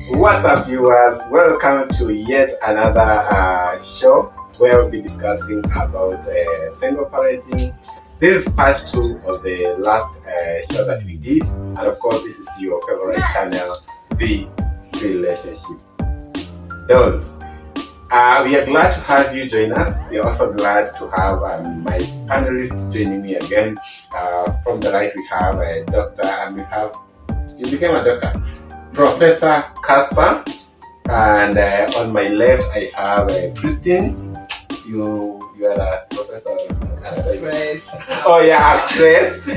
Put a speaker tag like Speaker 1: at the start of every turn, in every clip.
Speaker 1: What's up, viewers? Welcome to yet another show where we'll be discussing about single parenting. This is part 2 of the last show that we did, and of course, this is your favorite channel, The Relationship Does. We are glad to have you join us. We are also glad to have my panelists joining me again. From the right, we have a doctor, and you became a doctor, Professor Casper, and on my left I have Christine. You are a professor.
Speaker 2: Actress.
Speaker 1: Oh yeah, actress.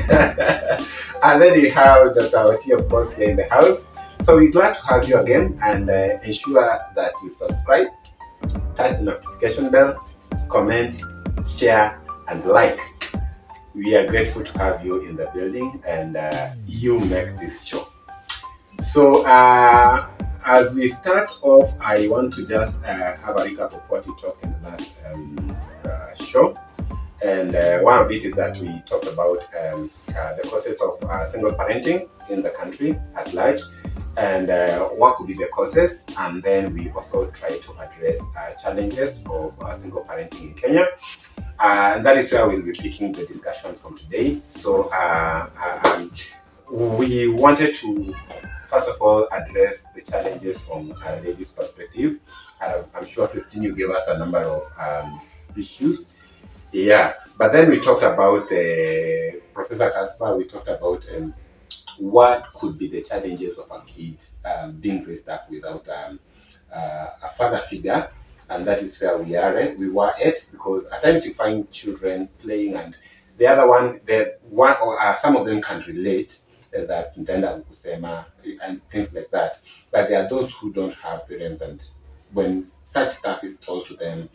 Speaker 1: And then you have Dr. Oti, of course, here in the house. So we're glad to have you again, and ensure that you subscribe, touch the notification bell, comment, share, and like. We are grateful to have you in the building, and you make this show. So as we start off, I want to just have a recap of what we talked in the last show. And one of it is that we talked about the causes of single parenting in the country at large, and what could be the causes. And then we also try to address challenges of single parenting in Kenya. And that is where we'll be picking the discussion from today. So we wanted to, first of all, address the challenges from a lady's perspective. I'm sure, Christine, you gave us a number of issues. Yeah, but then we talked about, Professor Casper, we talked about what could be the challenges of a kid being raised up without a father figure. And that is where we were at, because at times you find children playing, and the other one, some of them can relate, that Ntenda Kusema and things like that. But there are those who don't have parents, and when such stuff is told to them,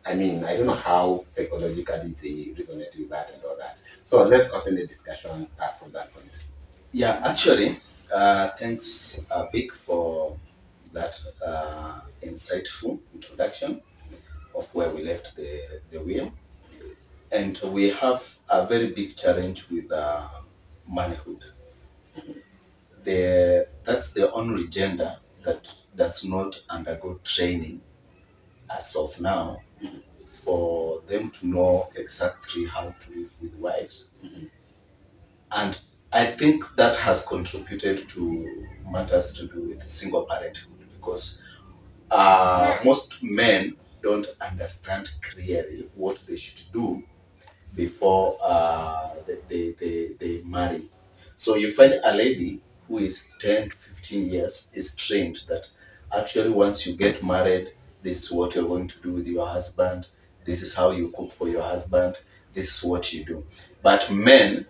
Speaker 1: I mean, I don't know how psychologically they resonate with that and all that. So let's open the discussion from that point.
Speaker 3: Yeah, actually, thanks, Vic, for that insightful introduction of where we left the wheel. And we have a very big challenge with manhood. That's the only gender that does not undergo training as of now, for them to know exactly how to live with wives. And I think that has contributed to matters to do with single parenthood, because most men don't understand clearly what they should do before they marry. So you find a lady who is 10 to 15 years is trained that actually once you get married, this is what you're going to do with your husband, this is how you cook for your husband, this is what you do. But men,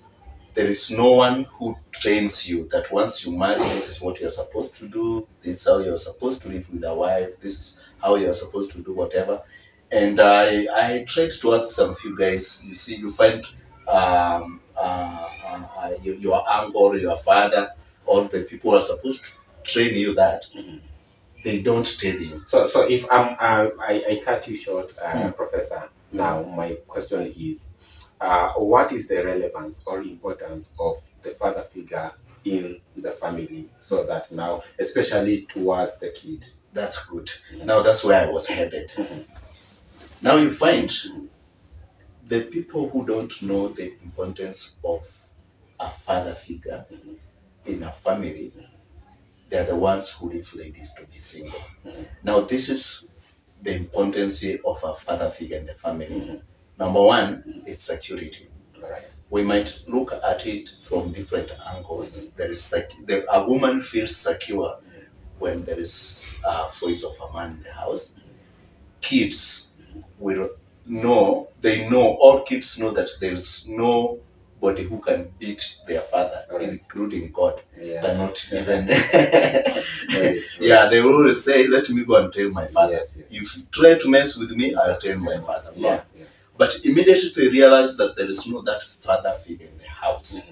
Speaker 3: there is no one who trains you that once you marry, this is what you're supposed to do, this is how you're supposed to live with a wife, this is how you're supposed to do whatever. And I tried to ask some few guys. You see, you find your uncle, your father, or the people who are supposed to train you that, they don't tell you.
Speaker 1: So if I cut you short, Professor, now my question is, what is the relevance or importance of the father figure in the family, so that now, especially towards the kid?
Speaker 3: That's good. Now that's where I was headed. Now you find the people who don't know the importance of a father figure in a family, they're the ones who leave ladies to be single. Now this is the importance of a father figure in the family. Number one is security.
Speaker 1: Right.
Speaker 3: We might look at it from different angles. A woman feels secure when there is a voice of a man in the house. Kids will know, all kids know that there is nobody who can beat their father, including God. They're not even. Yeah, they always say, let me go and tell my father.
Speaker 1: Yes.
Speaker 3: If you try to mess with me, I'll tell my father.
Speaker 1: Yeah.
Speaker 3: But immediately they realize that there is no that father figure in the house.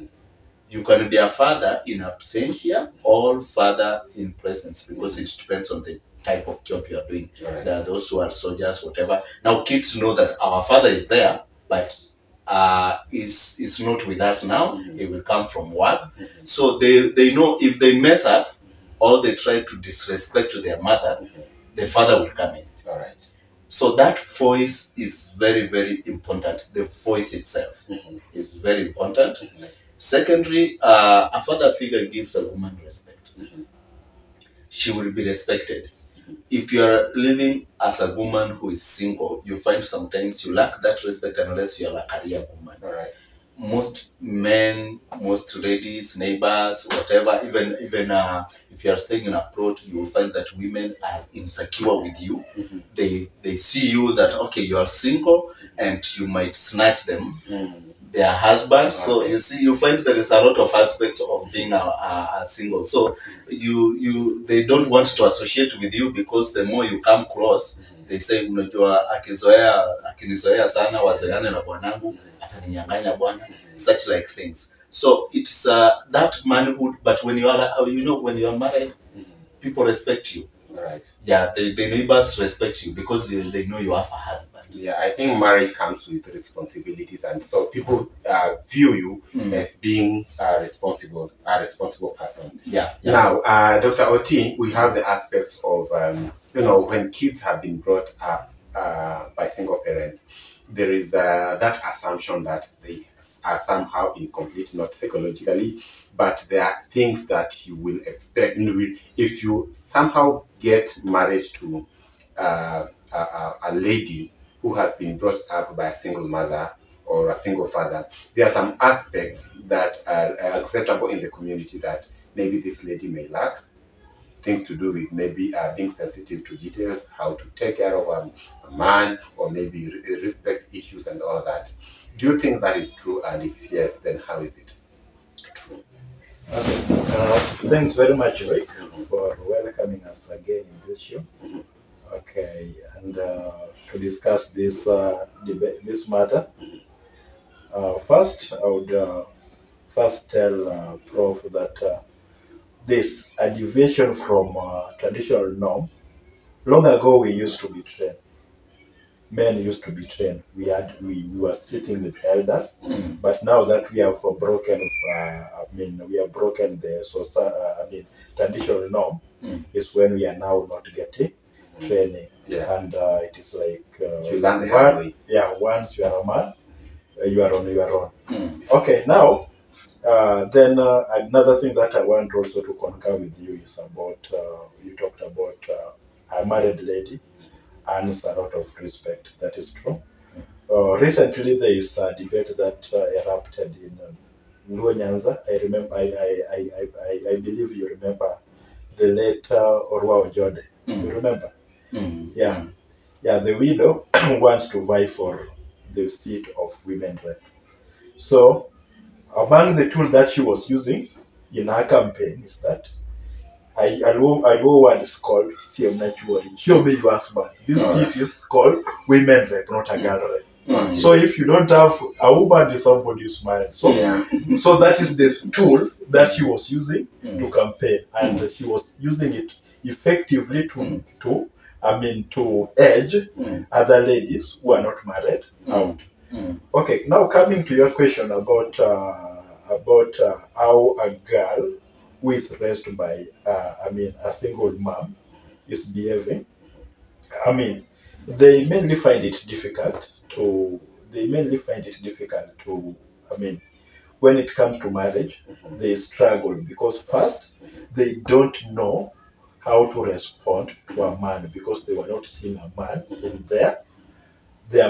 Speaker 3: You can be a father in absentia or father in presence, because it depends on the type of job you are doing. There are those who are soldiers, whatever. Now kids know that our father is there, but is not with us now. He will come from work. So they know if they mess up, or they try to disrespect their mother, the father will come in.
Speaker 1: All right.
Speaker 3: So that voice is very, very important. The voice itself is very important. Secondly, a father figure gives a woman respect. She will be respected. If you are living as a woman who is single, you find sometimes you lack that respect unless you are a career woman.
Speaker 1: All right.
Speaker 3: Most men, most ladies, neighbors, whatever, even if you are staying in abroad, you will find that women are insecure with you. They see you that, okay, you are single and you might snatch them, their husbands. So you see, you find there is a lot of aspects of being a single. So they don't want to associate with you because the more you come close, they say, unajua akinizoea sana wazoeane na bwanangu ataninyang'anya bwana, such like things. So it's that manhood. But when you are when you are married, people respect you.
Speaker 1: Right.
Speaker 3: Yeah, the neighbors respect you because they know you have a husband.
Speaker 1: Yeah, I think marriage comes with responsibilities, and so people view you as being a responsible person.
Speaker 3: Yeah.
Speaker 1: Now, Dr. Oti, we have the aspect of when kids have been brought up by single parents, there is that assumption that they are somehow incomplete, not psychologically, but there are things that you will expect. If you somehow get married to a lady who has been brought up by a single mother or a single father, there are some aspects that are acceptable in the community that maybe this lady may lack. Things to do with maybe being sensitive to details, how to take care of a man, or maybe respect issues and all that. Do you think that is true? And if yes, then how is it true?
Speaker 2: Okay. Thanks very much, Rick, for welcoming us again in this show. Okay, and to discuss this this matter. First, I would first tell Prof that this a deviation from traditional norm. Long ago, we used to be trained. Men used to be trained. We were sitting with elders, but now that we have broken, we have broken the traditional norm, is when we are now not getting training.
Speaker 1: Yeah.
Speaker 2: And it is like
Speaker 1: you learn the hard way.
Speaker 2: Yeah, once you are a man, you are on your own. Okay, now then another thing that I want also to concur with you is about you talked about a married lady earns a lot of respect. That is true. Recently, there is a debate that erupted in Luo Nyanza. I remember. I believe you remember the late Orwa Ojode. You remember? Yeah. The widow wants to vie for the seat of women rep. So, among the tools that she was using in her campaign is that I know what is called CM Nachuari. Show me your husband. This seat is called women rep, not a girl rep. So if you don't have a woman, is somebody who's married. So that is the tool that she was using to campaign, and she was using it effectively to edge other ladies who are not married out. Okay, now coming to your question about how a girl who is raised by a single mom is behaving. They mainly find it difficult to when it comes to marriage, they struggle because first they don't know how to respond to a man because they were not seeing a man in their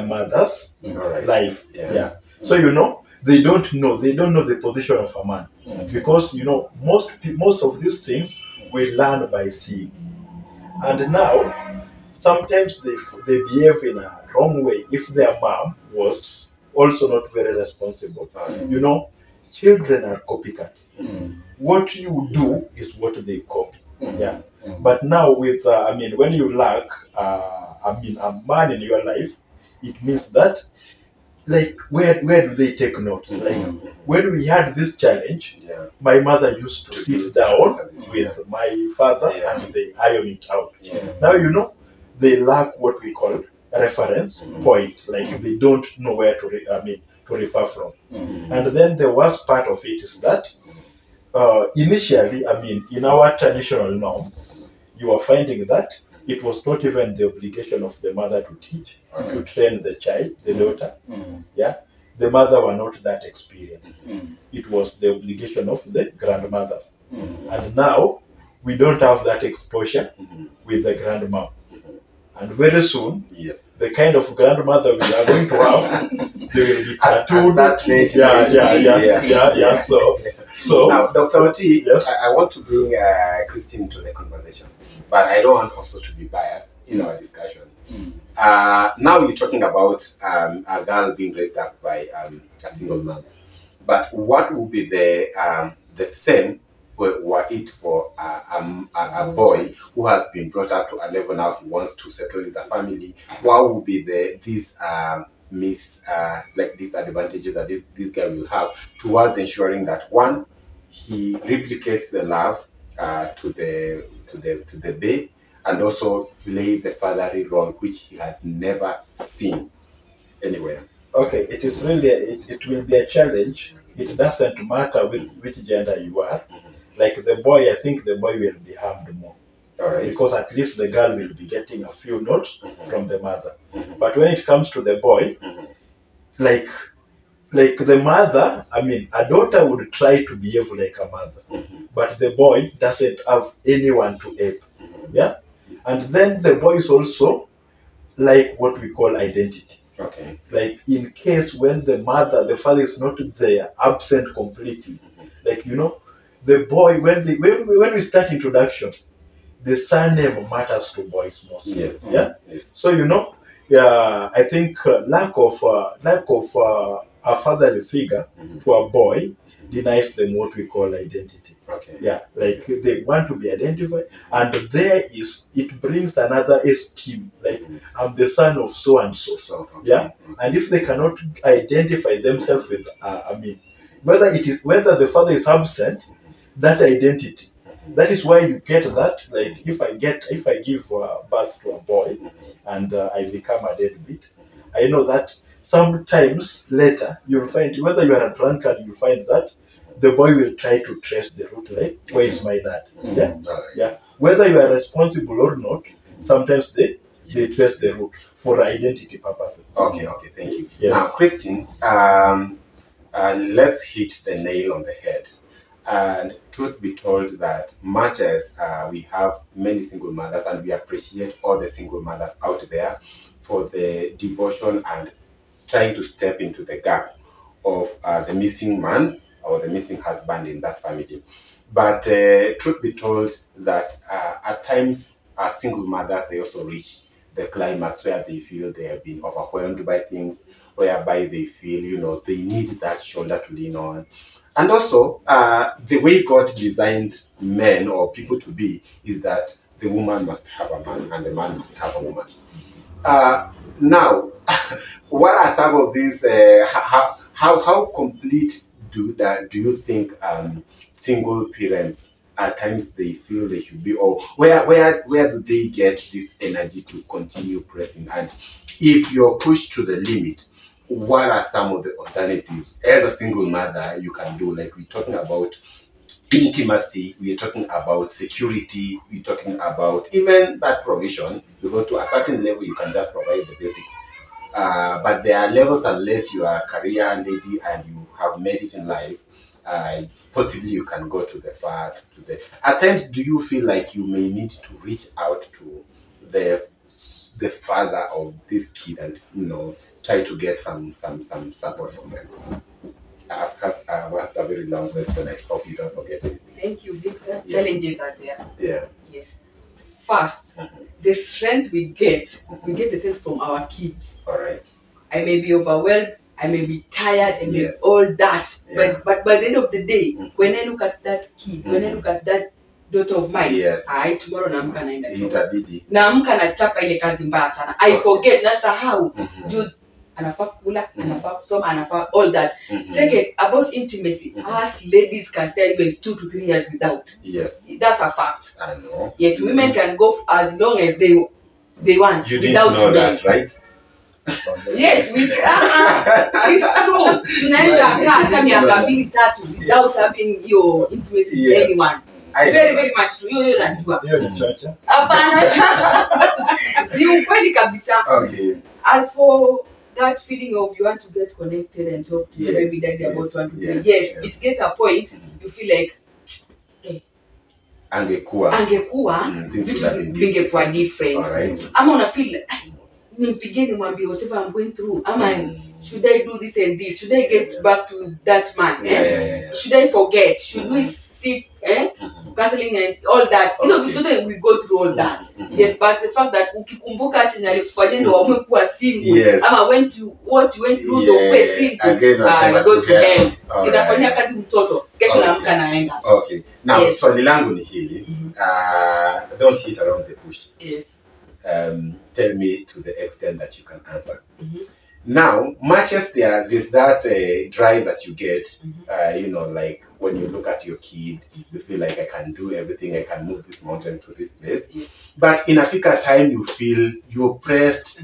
Speaker 2: mother's life. Yeah. So they don't know the position of a man because most of these things we learn by seeing, and now sometimes they behave in a wrong way if their mom was also not very responsible. Children are copycats. What you do is what they copy. Yeah. But now with when you lack a man in your life, it means that where do they take notes? When we had this challenge, my mother used to sit down with my father and they iron it out. Now they lack what we call a reference point. They don't know where to refer from. And then the worst part of it is that initially, I mean, in our traditional norm, you are finding that it was not even the obligation of the mother to teach, to train the child, the daughter. Yeah, the mother were not that experienced. It was the obligation of the grandmothers. And now we don't have that exposure with the grandmom. And very soon, the kind of grandmother we are going to have, they will be tattooed. So
Speaker 1: now, Dr. Oti,
Speaker 2: yes.
Speaker 1: I want to bring Christine into the conversation, but I don't want also to be biased in our discussion. Now you're talking about a girl being raised up by a single mother, but what would be the same were it for a boy who has been brought up to a level now he wants to settle in the family? What would be these disadvantages that this guy will have towards ensuring that, one, he replicates the love to the babe, and also play the fatherly role which he has never seen anywhere?
Speaker 2: Okay, it is really it will be a challenge. It doesn't matter which gender you are. Like the boy, I think the boy will be harmed more. Because at least the girl will be getting a few notes from the mother. But when it comes to the boy, like the mother, I mean, a daughter would try to behave like a mother, but the boy doesn't have anyone to help. Yeah, and then the boy is also like what we call identity. Like in case when the father is not there, absent completely. Like, you know, the boy, when we start introduction, the surname matters to boys most. Yeah. So, you know, I think lack of a fatherly figure to a boy denies them what we call identity. Yeah, like they want to be identified, and it brings another esteem. Like, I'm the son of so and so. Yeah, and if they cannot identify themselves with, I mean, whether the father is absent, that identity. That is why you get that. Like, if I give birth to a boy, and I become a deadbeat, I know that sometimes later you'll find, whether you are a drunkard, you'll find that the boy will try to trace the root, like, where is my dad? Yeah. Whether you are responsible or not, sometimes they trace the root for identity purposes.
Speaker 1: Okay, thank you.
Speaker 2: Yes.
Speaker 1: Now, Christine, let's hit the nail on the head. And truth be told, that much as we have many single mothers, and we appreciate all the single mothers out there for the devotion and trying to step into the gap of the missing man or the missing husband in that family. But truth be told, that at times single mothers, they also reach the climax where they feel they have been overwhelmed by things, whereby they feel, you know, they need that shoulder to lean on. And also, the way God designed men or people to be is that the woman must have a man and the man must have a woman. Now, what are some of these? How complete do you think single parents at times they feel they should be, or where do they get this energy to continue pressing? And if you're pushed to the limit, what are some of the alternatives as a single mother you can do? Like, we're talking about intimacy, we're talking about security, we're talking about even that provision, because to a certain level you can just provide the basics. But there are levels, unless you are a career lady and you have made it in life, possibly you can go to the far to the. At times, do you feel like you may need to reach out to the father of this kid and, you know, try to get some support from them? I've asked a very long question. I hope you don't forget it.
Speaker 4: Thank you, Victor. Yes. Challenges are there.
Speaker 1: Yeah.
Speaker 4: Yes. First, the strength we get the same from our kids.
Speaker 1: All right.
Speaker 4: I may be overwhelmed, I may be tired, and all that. Yeah. But by the end of the day, when I look at that kid, when I look at that daughter of mine, tomorrow naamka naenda itabidi. Naamka na chapa ile kazi mbaya sana. I forget, nasahau. Dude, anafaa kula, anafaa kusoma, anafaa all that. Second, about intimacy, us ladies can stay even 2 to 3 years without.
Speaker 1: Yes.
Speaker 4: That's a fact.
Speaker 1: I know.
Speaker 4: Yes, women can go as long as they want.
Speaker 1: You didn't know that, right?
Speaker 4: Yes, we it's true. Tunaweza kaa hata miaka 2-3 without having your intimacy with anyone. Very much true. Hiyo najua.
Speaker 2: Hiyo ni chacha.
Speaker 4: Hapana. Ni ukweli kabisa.
Speaker 1: Okay.
Speaker 4: As for that feeling of you want to get connected and talk to your baby daddy about what to do. Yes, it gets a point you feel like angekuwa vitu vingekuwa different. Ama una feel nimpigie nimwambie whatever I'm going through. Ama should I do this and this? Should I get back to that man? Should I forget? Should we seek counseling and all that? You know, we go through all that. Yes, but the fact that ukikumbuka ati alikufanyia ndio waamue kuwa single, ama what you went through the way single, go to hell. Sinafanyia kazi mtoto, kesho naamka naenda.
Speaker 1: Okay. Now, swali langu ni hili. Don't hit around the bush.
Speaker 4: Yes.
Speaker 1: Tell me to the extent that you can answer. Now, much as there's that drive that you get, you know, like when you look at your kid, you feel like I can do everything, I can move this mountain to this place. But in Africa time, you feel you're oppressed,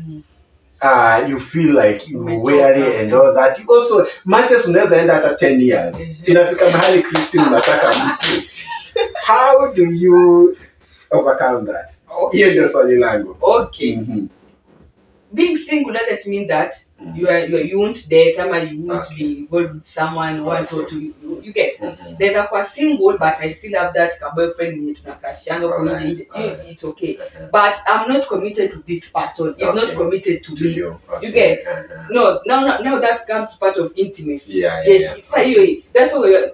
Speaker 1: you feel like you're weary and all that. You also, much as unaweza enda hata 10 years, in Africa mahali Christine unataka mtu. How do you overcome that? Hiyo ndio swali langu.
Speaker 4: Okay. Being single doesn't mean that you won't date, or you won't be involved with someone, you get. There's a single, but I still have that boyfriend. It's okay. But I'm not committed to this person. He's not committed to me. You get. No, now that comes part of intimacy. Yes. That's why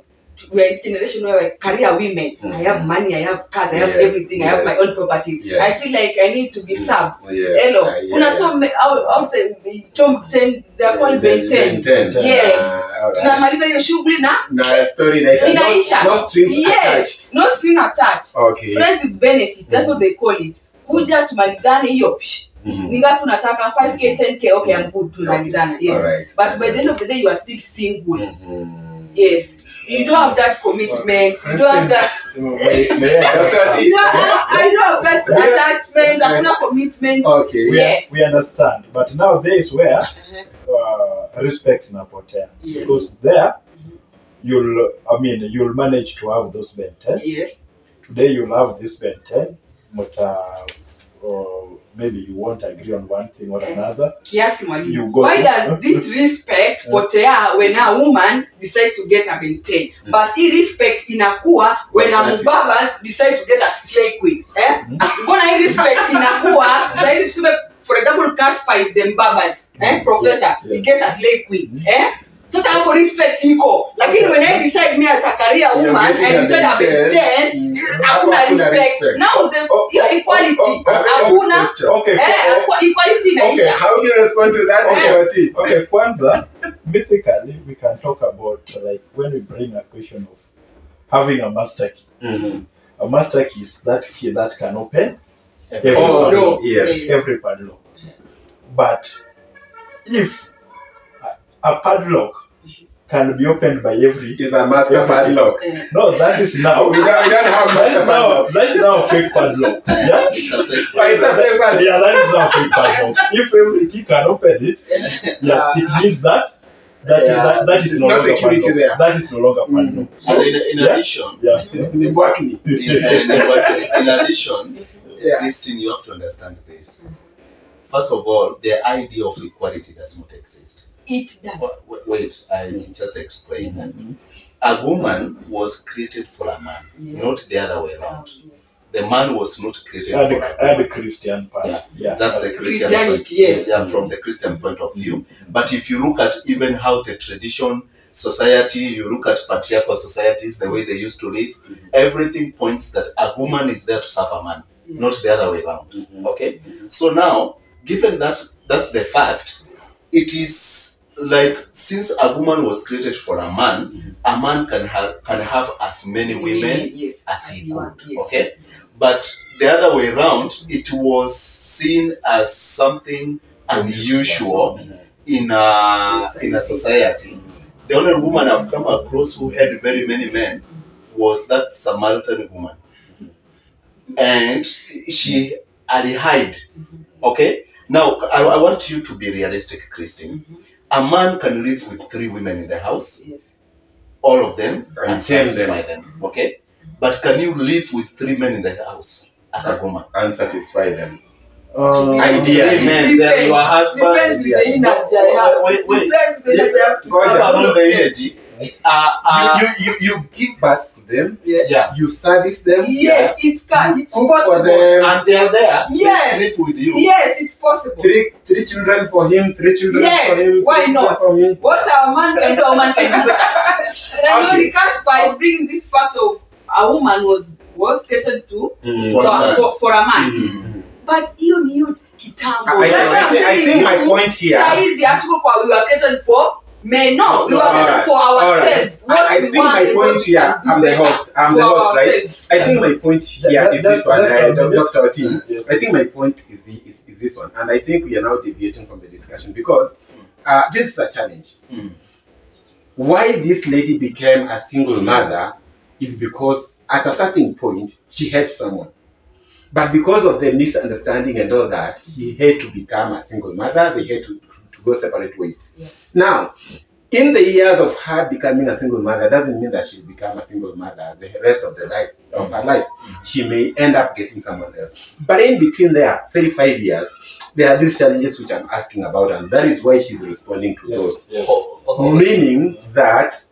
Speaker 4: we're in a generation where we're career women. I have money, I have cars, I have everything, I have my own property. I feel like I need to be served. Hello. Kuna so I'll say Tom 10, they're called Ben 10. Yes. Tunamaliza hiyo shughuli na
Speaker 1: story inaisha. No strings attached.
Speaker 4: No string attached.
Speaker 1: Okay.
Speaker 4: Friends with benefit, that's what they call it. Kuja tumalizane hiyo. Ni ngapi unataka 5k 10k, okay, I'm good tumalizana. Yes. But by the end of the day you are still single. Yes. You don't have that commitment. You don't have that. I don't have that attachment. Hakuna commitment.
Speaker 1: Okay.
Speaker 2: We understand. But now there is where respect inapotea. Because there you'll manage to have those Ben 10.
Speaker 4: Yes.
Speaker 2: Today you'll have this Ben 10, but maybe you won't agree on one thing or another. Why does this respect potea when a woman decides to get a Ben 10? But irrespect inakuwa when a mbabas decides to get a slay queen. Mbona irrespect inakuwa for example Casper is the mbabas, professor, he gets a slay queen. Sasa hapo respect iko. Lakini when I decide me as a career woman, I decide I'm 10, hakuna respect. Now the equality, hakuna. Equality inaisha.
Speaker 1: Okay, how do you respond to that?
Speaker 2: Okay, kwanza, mythically, we can talk about like when we bring a question of having a master key. A master key is that key that can open every padlock. But if a padlock can be opened by every...
Speaker 1: Is a master padlock.
Speaker 2: No, that is now...
Speaker 1: we don't have master padlock.
Speaker 2: That's now a fake padlock. Yeah?
Speaker 1: It's a fake padlock.
Speaker 2: Yeah, that is now a fake padlock. If every key can open it, it means that is no longer security there. That is no longer padlock.
Speaker 3: So in addition... In addition, Christine, you have to understand this. First of all, the idea of equality does not exist.
Speaker 4: It does.
Speaker 3: Wait, I just explain. A woman was created for a man, not the other way around. The man was not created for a woman.
Speaker 2: And the Christian part.
Speaker 3: That's the Christian point. From the Christian point of view. But if you look at even how the tradition, society, you look at patriarchal societies, the way they used to live, everything points that a woman is there to serve a man, not the other way around. Okay? So now, given that that's the fact, it is like since a woman was created for a man can have as many women as he could. Okay, but the other way around, it was seen as something unusual in a society. The only woman I've come across who had very many men was that Samaritan woman, and she allied. Okay. Now, I want you to be realistic, Christine. A man can live with 3 women in the house, all of them, and satisfy them. Okay? But can you live with 3 men in the house as a woman?
Speaker 1: And satisfy them.
Speaker 3: Ideally, men, they're your husbands.
Speaker 4: Depends with the energy I have.
Speaker 3: Wait.
Speaker 4: Depends with the energy I have to
Speaker 3: Have around the energy.
Speaker 1: You give birth to them.
Speaker 4: Yes.
Speaker 3: Yeah.
Speaker 1: You service them.
Speaker 4: Yes, it's
Speaker 1: Cook
Speaker 4: possible.
Speaker 1: for them.
Speaker 3: And they are there.
Speaker 4: Yes.
Speaker 3: They sleep with you.
Speaker 4: Yes, it's possible.
Speaker 1: Three children for him. 3 children
Speaker 4: Yes,
Speaker 1: for him.
Speaker 4: why
Speaker 1: 3
Speaker 4: not?
Speaker 1: For me.
Speaker 4: What a man can do, a man can do better. And Casper is bringing this fact of a woman was created to for a man. But you kitambo.
Speaker 1: I think my point here.
Speaker 4: We were created for men. No, we were created for ourselves.
Speaker 1: Right. I think my point here. I'm the host, right? I think my point here is this one, Dr. Oti. I think my point is this one, and I think we are now deviating from the discussion because this is a challenge. Why this lady became a single mother is because at a certain point she had someone. But because of the misunderstanding and all that, he had to become a single mother. They had to go separate ways. Yeah. Now, in the years of her becoming a single mother, doesn't mean that she'll become a single mother the rest of her life. She may end up getting someone else. But in between there, say 5 years, there are these challenges which I'm asking about, and that is why she's responding to those. Yes. Meaning that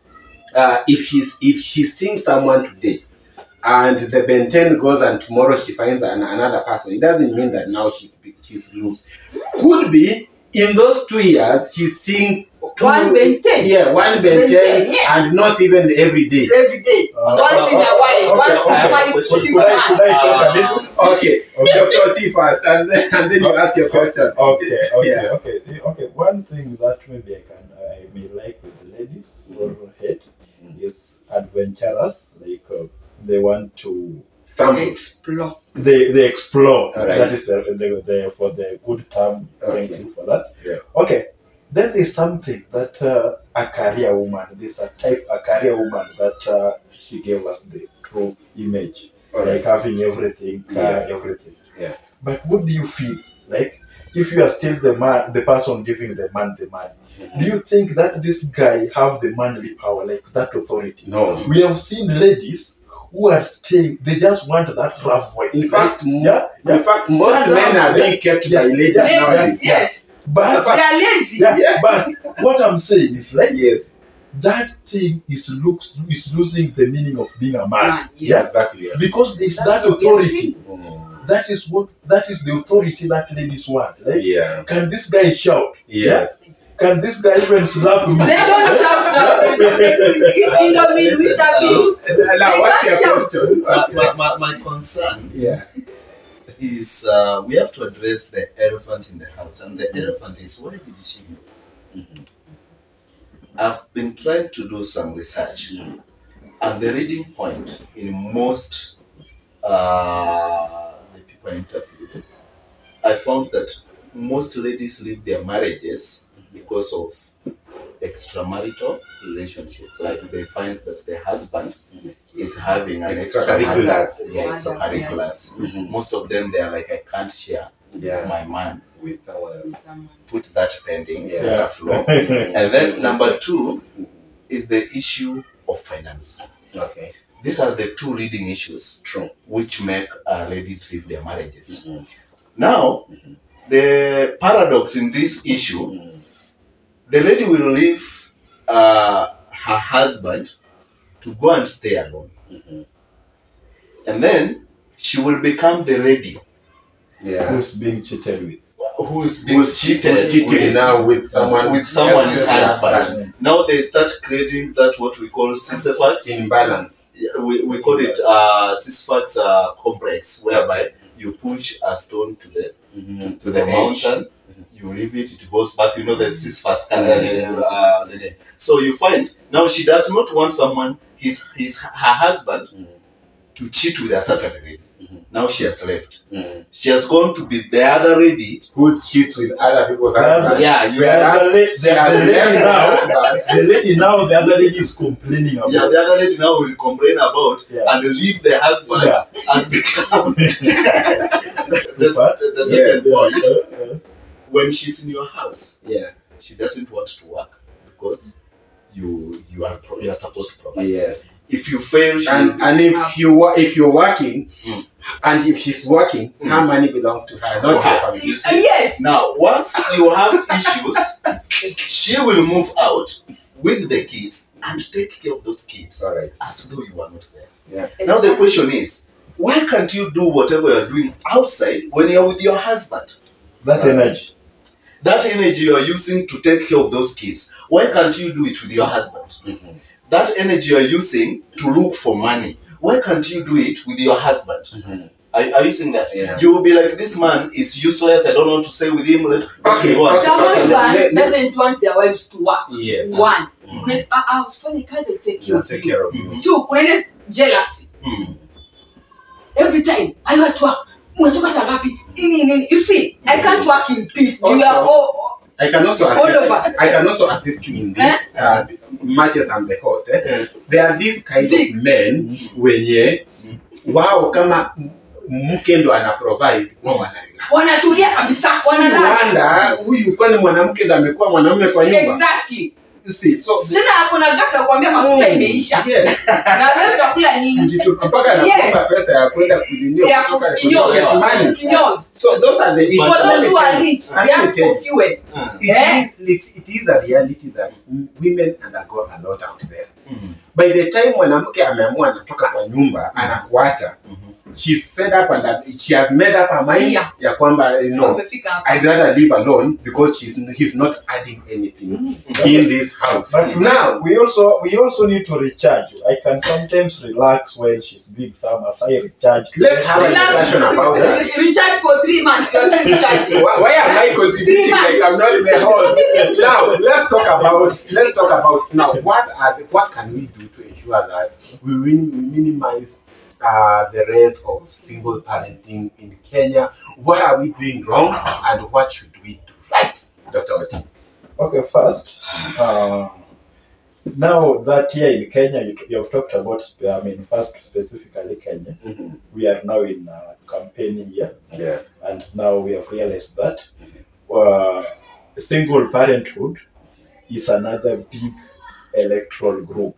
Speaker 1: if she's seeing someone today, and the Ben 10 goes and tomorrow she finds another person, it doesn't mean that now she's loose. Could be in those 2 years she's seeing
Speaker 4: one Ben 10.
Speaker 1: Yeah, one Ben 10, yes. And not even every day.
Speaker 4: Every day. Once in a while. Once in 5 to 6 months.
Speaker 1: Okay. Dr. Oti first, and then you ask your question.
Speaker 2: Okay. One thing that maybe I may like with the ladies or hate is adventurous, like they want to
Speaker 4: explore.
Speaker 2: They explore.
Speaker 1: Right.
Speaker 2: That is the for the good term.
Speaker 1: Okay.
Speaker 2: Thank you for that.
Speaker 1: Yeah.
Speaker 2: Okay. Then there's something that a career woman. There's a career woman that she gave us the true image, like having everything, everything.
Speaker 1: Yeah.
Speaker 2: But what do you feel like if you are still the person giving the man the money? Do you think that this guy have the manly power, like that authority?
Speaker 1: No.
Speaker 2: We have seen ladies who are staying, they just want that rough voice.
Speaker 1: In fact, most men are being kept by ladies nowadays.
Speaker 4: Yes.
Speaker 2: But
Speaker 4: they are lazy.
Speaker 2: But what I'm saying is like
Speaker 1: that
Speaker 2: thing is losing the meaning of being a man.
Speaker 1: Exactly. Yeah.
Speaker 2: Because there's that authority. That is the authority that ladies want. Like, can this guy shout?
Speaker 1: Yes.
Speaker 2: Can this guy even slap me?
Speaker 4: They don't shout now.
Speaker 1: Now, what's your question?
Speaker 3: My concern is we have to address the elephant in the house, and the elephant is, why did she move? I've been trying to do some research, and the reading point in most the people I interviewed, I found that most ladies leave their marriages because of extramarital relationships. Like they find that their husband is having an extracurriculars. Most of them, they are like, I can't share my man with someone. Put that pending on the floor. And then number 2 is the issue of finance.
Speaker 1: Okay.
Speaker 3: These are the 2 leading issues which make ladies leave their marriages. Now, the paradox in this issue, the lady will leave her husband to go and stay alone. And then she will become the lady
Speaker 2: who's being cheated with.
Speaker 3: Who's cheated
Speaker 1: with now with someone's
Speaker 3: husband. Now they start creating that what we call Sisyphus
Speaker 1: imbalance.
Speaker 3: We call it Sisyphus complex, whereby you push a stone to the mountain. You leave it, it goes back. You know that Sisyphus. So you find now she does not want someone, her husband, to cheat with a certain lady. Now she has left. She has gone to be the other lady
Speaker 1: who cheats with other people's husbands.
Speaker 2: The lady now, the other lady is complaining about.
Speaker 3: Yeah, the other lady now will complain about and leave the husband and become the second point when she's in your house,
Speaker 1: Yeah.
Speaker 3: she doesn't want to work because you are supposed to provide.
Speaker 1: Yeah.
Speaker 3: If you fail,
Speaker 1: and if you're working, and if she's working, her money belongs to her, not to her family.
Speaker 3: You see?
Speaker 4: Yes.
Speaker 3: Now, once you have issues, she will move out with the kids and take care of those kids.
Speaker 1: All right.
Speaker 3: As though you are not there.
Speaker 1: Yeah.
Speaker 3: Now the question is, why can't you do whatever you're doing outside when you're with your husband?
Speaker 2: That energy.
Speaker 3: That energy you're using to take care of those kids, why can't you do it with your husband?
Speaker 1: Mm-hmm.
Speaker 3: That energy you're using to look for money, why can't you do it with your husband?
Speaker 1: Mm-hmm.
Speaker 3: Are you seeing that?
Speaker 1: Yeah.
Speaker 3: You will be like, this man is useless, I don't know what to say with him.
Speaker 1: Okay.
Speaker 4: The husband doesn't want their wives to work.
Speaker 1: Yes.
Speaker 4: One. I was funny because they take care of you. 2, kuna jealousy. Every time I want to work, you see, I can't work in peace.
Speaker 1: Also,
Speaker 4: you are all
Speaker 1: I can also
Speaker 4: all over.
Speaker 1: I can also assist you in this much as I'm the host. There are these kinds of men wenye wao kama mke ndo ana provide
Speaker 4: wanatulia kabisa,
Speaker 1: wanalala. Huyu kwani mwanamke ndo amekuwa mwanamume kwa nyumba?
Speaker 4: Exactly.
Speaker 1: You see, so
Speaker 4: sina kuna ghafla kuambia mafuta imeisha.
Speaker 1: Yes.
Speaker 4: Na leo utakula nini?
Speaker 1: Mpaka nakuomba pesa ya kwenda kujinia kutoka
Speaker 4: kinyozi.
Speaker 1: So those are the issues.
Speaker 4: For those who are rich, they are for fuel.
Speaker 1: It is a reality that women undergo a lot out there. By the time mwanamke ameamua anatoka kwa nyumba anakuacha, she's fed up and she has made up her mind ya kwamba I'd rather live alone because he's not adding anything in this house.
Speaker 2: But now we also need to recharge. I can sometimes relax while she's doing some as I recharge.
Speaker 1: Let's have a discussion about that.
Speaker 4: Recharge for 3 months. You're still recharging.
Speaker 1: Why am I contributing like I'm not in the house? Now let's talk about now what can we do to ensure that we minimize the rate of single parenting in Kenya? What are we doing wrong and what should we do right, Dr. Oti?
Speaker 2: Okay, first, now that here in Kenya, you have talked about, first specifically Kenya, we are now in a campaign year, and now we have realized that single parenthood is another big electoral group.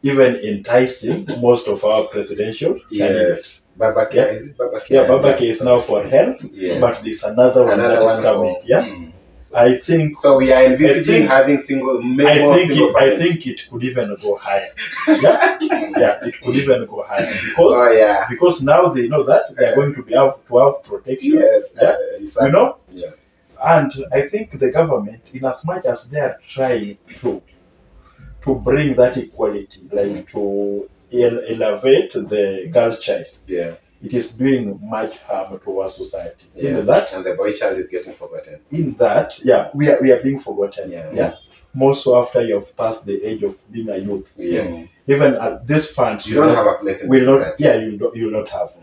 Speaker 2: Even enticing most of our presidential candidates.
Speaker 1: Babake, is it Babake?
Speaker 2: Yeah, Babake is now for health, but there's another one that is coming. I think
Speaker 1: so. We are envisaging having single.
Speaker 2: I think it could even go higher. It could even go higher because now they know that they are going to have protection.
Speaker 1: Exactly.
Speaker 2: You know. And I think the government, in as much as they are trying to bring that equality, like to elevate the girl child, it is doing much harm to our society. In that,
Speaker 1: and the boy child is getting forgotten.
Speaker 2: In that, we are being forgotten. More so after you have passed the age of being a youth. Even at this funds,
Speaker 1: you don't have a place in society.
Speaker 2: You will not have.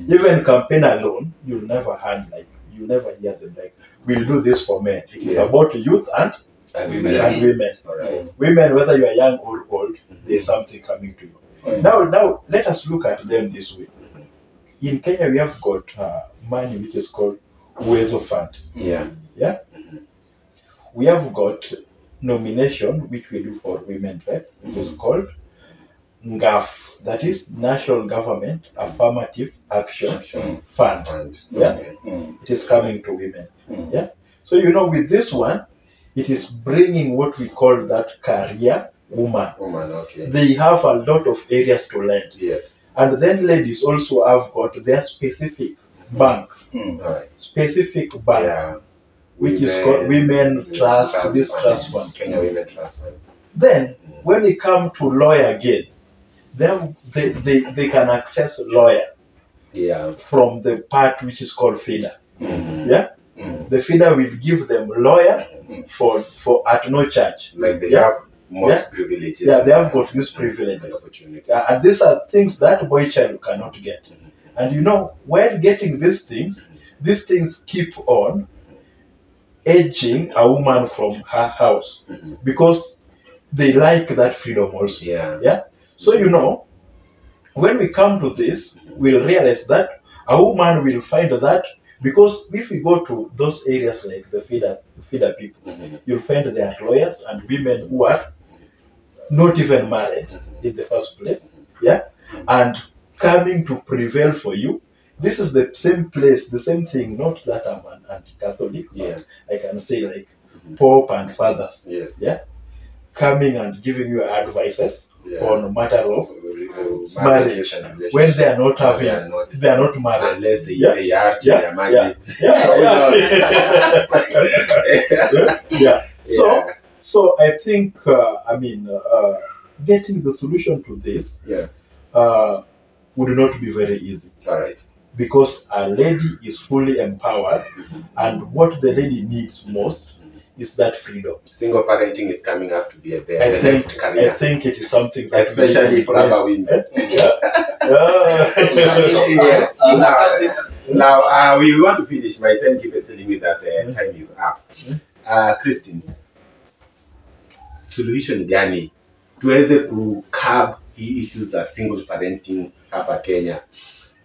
Speaker 2: Even campaign alone, you'll never hand you never hear them like, we'll do this for men. It is about youth and women.
Speaker 1: Right.
Speaker 2: Women, whether you are young or old, there's something coming to you. Now, let us look at them this way. In Kenya, we have got money which is called Uwezo Fund. We have got nomination which we do for women, right? Which is called NGAF. That is National Government Affirmative Action Fund. It is coming to women. So with this one, it is bringing what we call that career woman. They have a lot of areas to learn. And then ladies also have got their specific bank. Specific bank. Which is called Women Trust, this trust fund.
Speaker 1: Kenya Women Trust Fund.
Speaker 2: Then, when it comes to lawyer again, they can access lawyer from the part which is called FIDA. The FIDA will give them lawyer for at no charge.
Speaker 1: Like they have most privileges.
Speaker 2: They have got these privileges. And these are things that boy child cannot get. And while getting these things keep on edging a woman from her house because they like that freedom also. So when we come to this, we'll realize that a woman will find that Because if we go to those areas like the feeder people, you'll find there are lawyers and women who are not even married in the first place, yeah, and coming to prevail for you. This is the same place, the same thing. Not that I'm an anti-Catholic, but I can say like Pope and fathers, yeah, coming and giving you advices on matter of marriage when they are not having, they are not married
Speaker 1: unless they are married.
Speaker 2: So I think getting the solution to this would not be very easy.
Speaker 1: All right.
Speaker 2: Because a lady is fully empowered, and what the lady needs most is that freedom.
Speaker 1: Single parenting is coming up to be a
Speaker 2: I think it is something that
Speaker 1: especially for Rubber wins. Now we want to finish. My time keeps telling me that time is up. Christine, solution gani tuweze curb hii issues za single parenting hapa Kenya?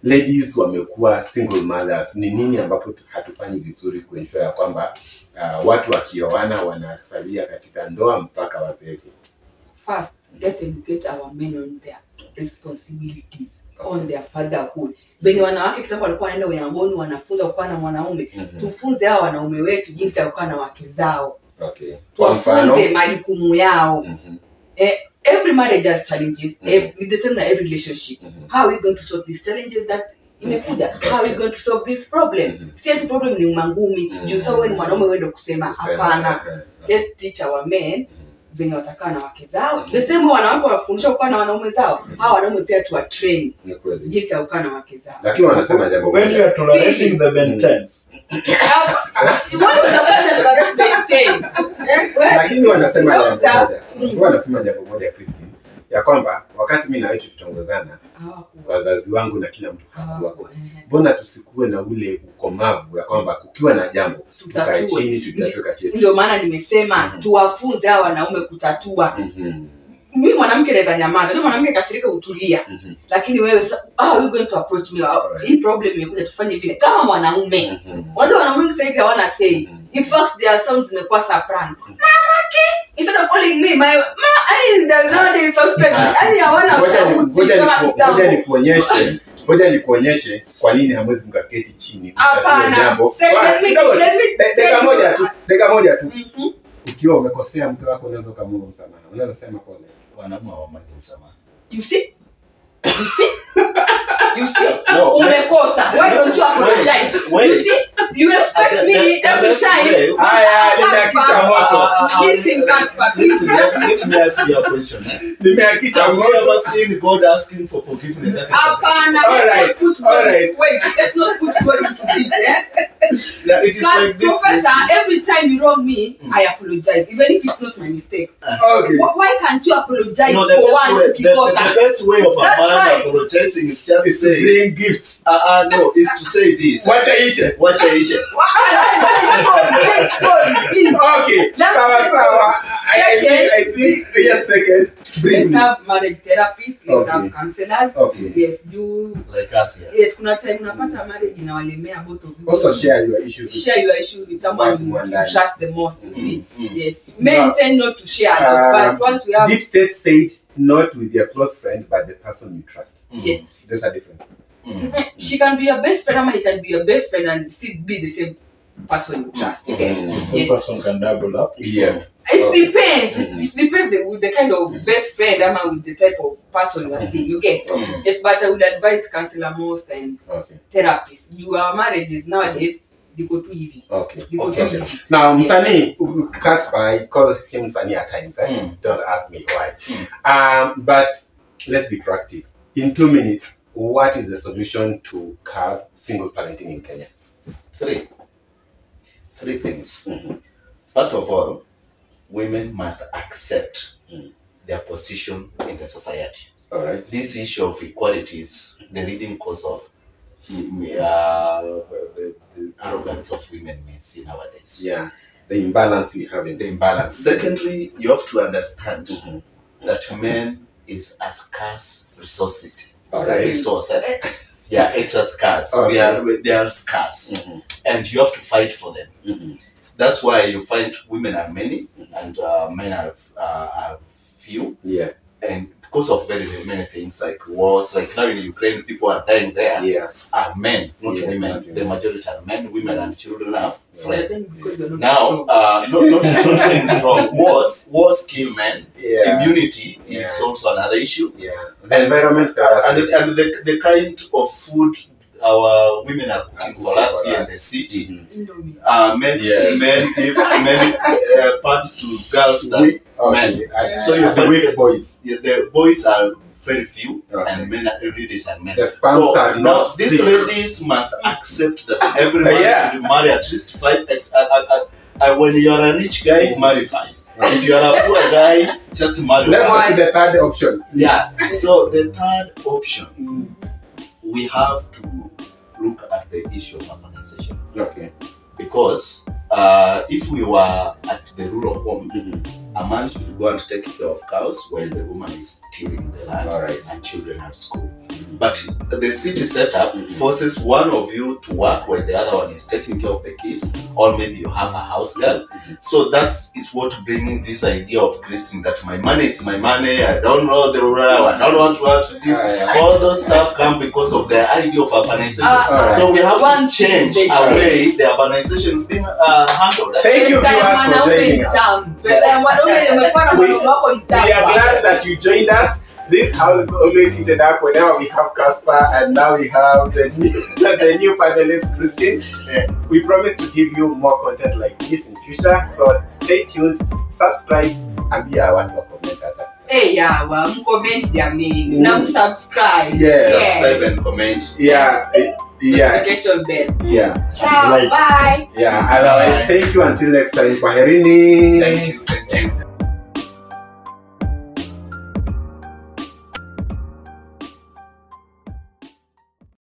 Speaker 1: Ladies wamekuwa single mothers, ni nini ambapo hatufanyi vizuri kuensure ya kwamba watu wakioana wanasalia katika ndoa mpaka wazeeke?
Speaker 4: First, let's educate our men on their responsibilities, on their fatherhood. Venye wanawake kitambo walikuwa wanaenda unyangoni wanafunza kukaa na mwanaume, tufunze hao wanaume wetu jinsi ya kukaa na wake zao.
Speaker 1: Okay.
Speaker 4: Tuwafunze majukumu yao. Every marriage has challenges. It's the same in every relationship. How are we going to solve these challenges that imekuja? How are we going to solve this problem? Si ati problem ni mangumi. Juu sawa wewe ni mwanaume uende kusema hapana. Let's teach our men venye watakaa na wake zao. The same way wanawake wafundisha kukaa na wanaume zao. Hao wanaume pia tuwa train jinsi ya kukaa na wake zao.
Speaker 1: Lakini wanasema jambo
Speaker 2: when you are tolerating the maintenance.
Speaker 1: Lakini wanasema jambo moja Christine, ya kwamba wakati mimi na wewe tutongozana, wazazi wangu na kila mtu hakuwako. Mbona tusikue na ule ukomavu ya kwamba kukiwa na jambo tukae chini tutatue kati yetu?
Speaker 4: Ndio maana nimesema tuwafunze hao wanaume kutatua. Mimi mwanamke naweza nyamaza, ndio mwanamke kasirika utulia. Lakini wewe how are you going to approach me? Hii problem imekuja tufanye vile kama mwanaume. Wale wanaume sasa hawana say. In fact their sounds zimekuwa soprano. Mamake instead of calling me my I nowadays so special. Yani hawana sauti kama kitambo.
Speaker 1: Ngoja nikuonyeshe kwa nini hamwezi mkaketi chini.
Speaker 4: Hapana.
Speaker 1: Dakika moja tu. Ukiwa umekosea mke wako unaweza kumwomba msamaha. Unaweza sema pole.
Speaker 3: Wanaume hawamaki msamaha.
Speaker 4: You see? No, umekosa. Why don't you apologize? You see? You expect me every time. Listen, Casper, please.
Speaker 3: Let me ask you a question. Have you ever seen God asking for forgiveness?
Speaker 4: Let's not put God into this,
Speaker 3: It is like this.
Speaker 4: Professor, every time you wrong me, I apologize, even if it's not my mistake.
Speaker 1: Okay.
Speaker 4: Why can't you apologize for once?
Speaker 3: The best way of a man apologizing is just to say,
Speaker 1: bring gifts.
Speaker 3: No, is to say this.
Speaker 1: Watch Aisha. Okay. Sawa. I think yes, second.
Speaker 4: Let's have marriage therapists, let's have counselors.
Speaker 1: Okay.
Speaker 4: Yes, do
Speaker 3: like us here.
Speaker 4: Yes, kuna time unapata marriage inawalemea both of you.
Speaker 1: Also share your issues.
Speaker 4: Share your issues with someone you trust the most, you see. Yes. Men tend not to share that, but once we have
Speaker 1: Deep State said not with your close friend but the person you trust.
Speaker 4: Yes.
Speaker 1: There's a difference.
Speaker 4: She can be your best friend, or he can be your best friend and still be the same person you trust. Okay.
Speaker 2: The same person can double up.
Speaker 1: Yes.
Speaker 4: It depends. It depends with the kind of best friend with the type of person you are seeing. You get. Yes, but I would advise counselor most and therapists. Your marriages nowadays they go too heavy.
Speaker 1: Okay. Now, Msanii, Casper, I call him Msanii at times. Don't ask me why. But let's be proactive. In 2 minutes, what is the solution to curb single parenting in Kenya?
Speaker 3: Three things. First of all, women must accept their position in the society.
Speaker 1: All right.
Speaker 3: This issue of equality is the leading cause of the arrogance of women we see nowadays.
Speaker 1: Yeah, the imbalance we have in
Speaker 3: the imbalance. Secondly, you have to understand that men is a scarce resource.
Speaker 1: All right.
Speaker 3: Resource. Yeah, extra scarce.
Speaker 1: Okay.
Speaker 3: They are scarce, and you have to fight for them. That's why you find women are many and men are few.
Speaker 1: Yeah.
Speaker 3: And because of very many things like wars, like now in Ukraine, people are dying there.
Speaker 1: Yeah.
Speaker 3: Are men, not
Speaker 1: Yes,
Speaker 3: women.
Speaker 1: not women.
Speaker 3: The majority are men, women and children have fled.
Speaker 4: Now,
Speaker 3: Now, not being strong. Wars kill men.
Speaker 1: Yeah.
Speaker 3: Immunity is also another issue.
Speaker 1: Yeah. The environment for us.
Speaker 3: And the kind of food our women are cooking for us here in the city makes men give many part to girls than men. So you find
Speaker 1: weak boys.
Speaker 3: The boys are very few and men are ladies and men.
Speaker 1: The sperms
Speaker 3: So
Speaker 1: are
Speaker 3: now
Speaker 1: not
Speaker 3: these
Speaker 1: thick.
Speaker 3: ladies must accept that every man should marry at least 5 when you are a rich guy, marry 5. If you are a poor guy, just marry 1.
Speaker 1: Let's go to the third option.
Speaker 3: Yeah. So the third option, we have to look at the issue of urbanization.
Speaker 1: Okay.
Speaker 3: Because if we were at the rural home, a man should go and take care of cows while the woman is tilling the land and children at school. But the city setup forces one of you to work while the other one is taking care of the kids, or maybe you have a house girl. So that is what bringing this idea of Christine, that my money is my money, I don't know the rural, I don't want to add this. All those stuff come because of the idea of urbanization. So we have to change our way the urbanization is being handled.
Speaker 1: Thank you viewers for joining us. We are glad that you joined us. This house is always heated up whenever we have Casper, and now we have the new panelist, Christine. We promise to give you more content like this in future, so stay tuned, subscribe, and be our commentator.
Speaker 4: Hey, yeah, well, comment their name. Now subscribe.
Speaker 3: Subscribe and comment.
Speaker 4: Notification bell.
Speaker 1: Ciao,
Speaker 4: bye.
Speaker 1: Otherwise, thank you until next time. Kwaherini.
Speaker 3: Thank you.